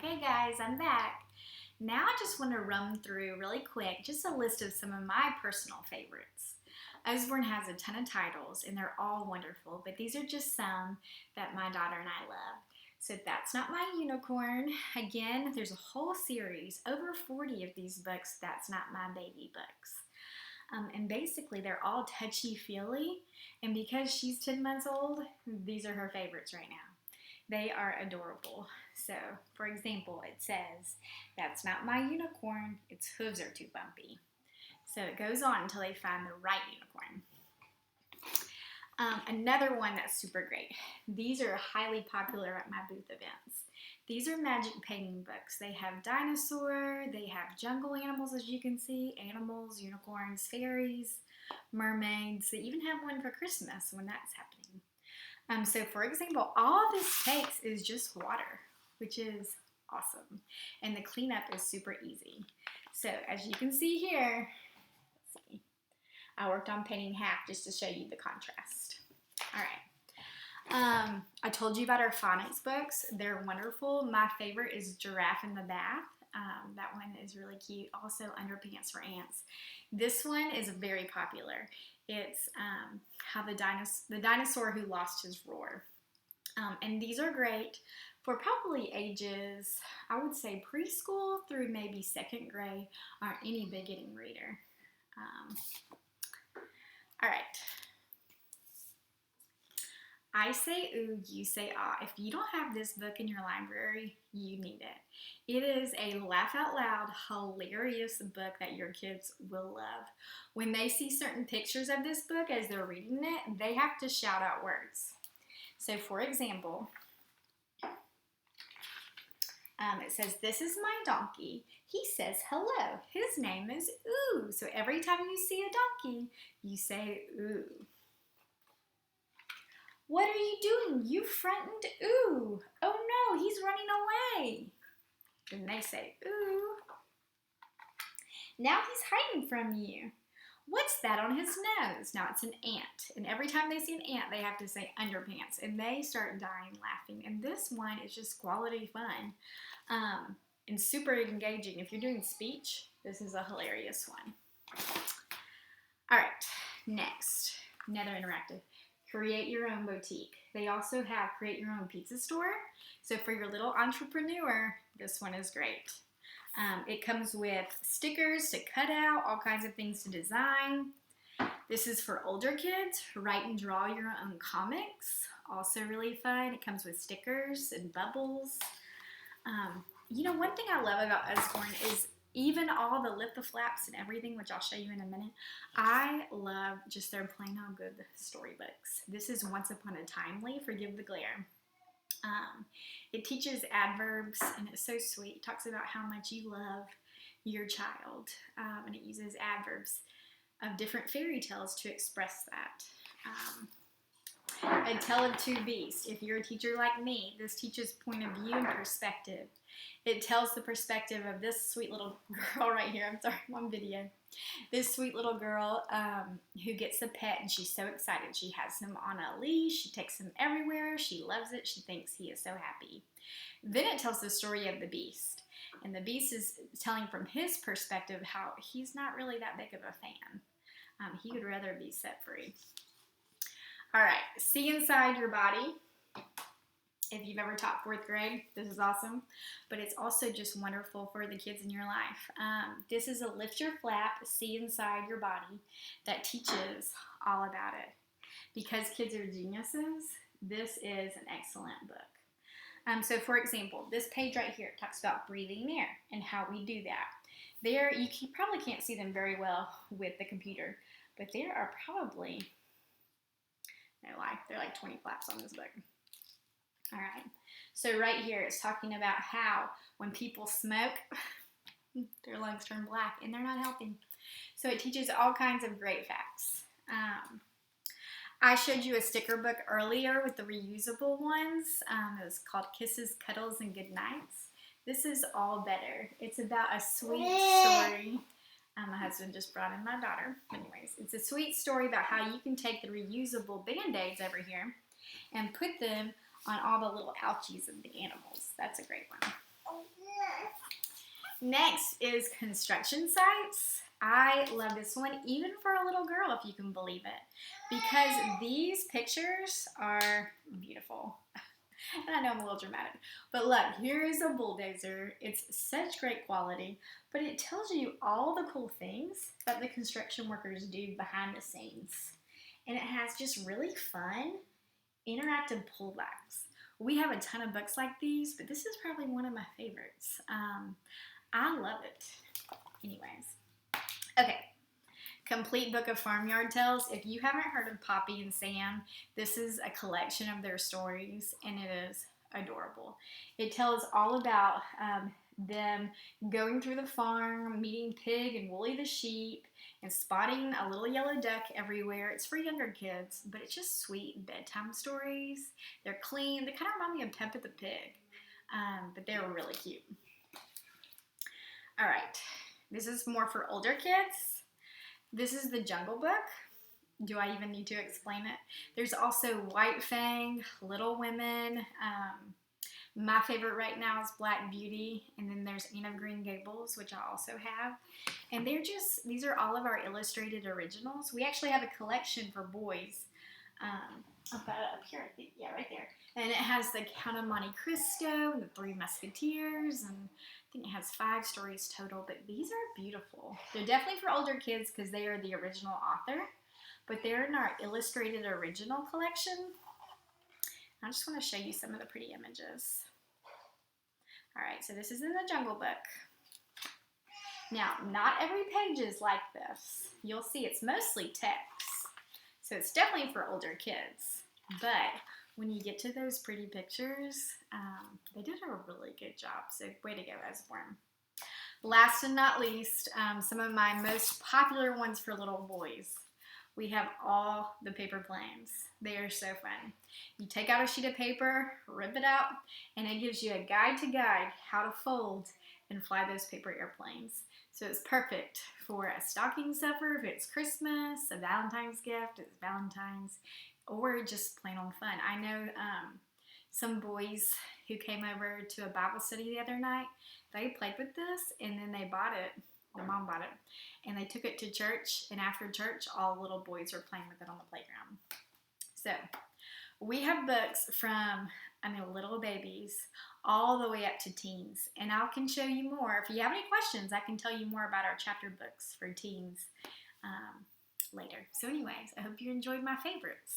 Okay guys, I'm back. Now I just want to run through really quick just a list of some of my personal favorites. Usborne has a ton of titles and they're all wonderful, but these are just some that my daughter and I love. So That's Not My Unicorn. Again, there's a whole series, over 40 of these books, That's Not My Baby books. And basically they're all touchy-feely, and because she's 10 months old, these are her favorites right now. They are adorable. So, for example, it says, "That's not my unicorn, its hooves are too bumpy." So it goes on until they find the right unicorn. Another one that's super great. These are highly popular at my booth events. These are magic painting books. They have dinosaur, they have jungle animals, as you can see, animals, unicorns, fairies, mermaids. They even have one for Christmas when that's happening. So for example, all this takes is just water, which is awesome. And the cleanup is super easy. So as you can see here, let's see, I worked on painting half just to show you the contrast. All right. I told you about our phonics books. They're wonderful. My favorite is Giraffe in the Bath. That one is really cute. Also, Underpants for Ants. This one is very popular. It's how the dinosaur who lost his roar. And these are great for probably ages, I would say preschool through maybe second grade, or any beginning reader. All right. I say ooh, you say ah. If you don't have this book in your library, you need it. It is a laugh out loud, hilarious book that your kids will love. When they see certain pictures of this book as they're reading it, they have to shout out words. So for example, it says, "This is my donkey. He says hello. His name is Ooh." So every time you see a donkey, you say ooh. "What are you doing? You frightened Ooh. Oh no, he's running away." Then they say, "Ooh." "Now he's hiding from you. What's that on his nose?" Now it's an ant. And every time they see an ant, they have to say Underpants. And they start dying laughing. And this one is just quality fun and super engaging. If you're doing speech, this is a hilarious one. All right, next, another interactive. Create Your Own Boutique. They also have Create Your Own Pizza Store. So for your little entrepreneur, this one is great. It comes with stickers to cut out, all kinds of things to design. This is for older kids. Write and draw your own comics. Also really fun. It comes with stickers and bubbles. One thing I love about Usborne is even all the Lift the Flaps and everything, which I'll show you in a minute. I love just their plain old good storybooks. This is Once Upon a Timely, Forgive the Glare. It teaches adverbs, and it's so sweet. It talks about how much you love your child, and it uses adverbs of different fairy tales to express that. A Tale of Two Beasts. If you're a teacher like me, this teaches point of view and perspective. It tells the perspective of this sweet little girl right here. I'm sorry, I'm on video. This sweet little girl who gets a pet, and she's so excited. She has him on a leash. She takes him everywhere. She loves it. She thinks he is so happy. Then it tells the story of the beast. And the beast is telling from his perspective how he's not really that big of a fan. He would rather be set free. All right, See Inside Your Body. If you've ever taught 4th grade, this is awesome. But it's also just wonderful for the kids in your life. This is a Lift Your Flap, See Inside Your Body that teaches all about it. Because kids are geniuses, this is an excellent book. So for example, this page right here talks about breathing air and how we do that. There, you probably can't see them very well with the computer, but there are probably, no lie, there are like 20 flaps on this book. All right, so right here it's talking about how when people smoke, their lungs turn black and they're not healthy. So it teaches all kinds of great facts. I showed you a sticker book earlier with the reusable ones. It was called Kisses, Cuddles, and Good Nights. This is all better. It's about a sweet story. My husband just brought in my daughter. Anyways, it's a sweet story about how you can take the reusable Band-Aids over here and put them on all the little ouchies of the animals. That's a great one. Next is construction sites. I love this one, even for a little girl, if you can believe it, because these pictures are beautiful. And I know I'm a little dramatic, but look, here is a bulldozer. It's such great quality, but it tells you all the cool things that the construction workers do behind the scenes. And it has just really fun, interactive pullbacks. We have a ton of books like these, but this is probably one of my favorites. I love it. Anyways, okay. Complete Book of Farmyard Tales. If you haven't heard of Poppy and Sam, this is a collection of their stories, and it is adorable. It tells all about them going through the farm, meeting Pig and Woolly the sheep, and spotting a little yellow duck everywhere. It's for younger kids, but it's just sweet bedtime stories. They're clean. They kind of remind me of Peppa the Pig, but they're really cute. All right, this is more for older kids. This is the Jungle Book. Do I even need to explain it? There's also White Fang, Little Women. My favorite right now is Black Beauty, and then there's Anne of Green Gables, which I also have. And these are all of our illustrated originals. We actually have a collection for boys. I'll put it up here, I think. Yeah, right there. And it has the Count of Monte Cristo and the Three Musketeers, and I think it has 5 stories total, but these are beautiful. They're definitely for older kids because they are the original author, but they're in our illustrated original collection. I just want to show you some of the pretty images. All right, so this is in the Jungle Book. Now, not every page is like this. You'll see it's mostly text, so it's definitely for older kids, but when you get to those pretty pictures, they did a really good job, so way to go, Usborne. Last and not least, some of my most popular ones for little boys. We have all the paper planes. They are so fun. You take out a sheet of paper, rip it out, and it gives you a guide to guide how to fold and fly those paper airplanes. So it's perfect for a stocking stuffer if it's Christmas, a Valentine's gift, it's Valentine's, or just plain old fun. I know some boys who came over to a Bible study the other night, they played with this and then they bought it. Their mom bought it, and they took it to church, and after church, all little boys were playing with it on the playground. So, we have books from, little babies all the way up to teens, and I can show you more. If you have any questions, I can tell you more about our chapter books for teens later. So anyways, I hope you enjoyed my favorites.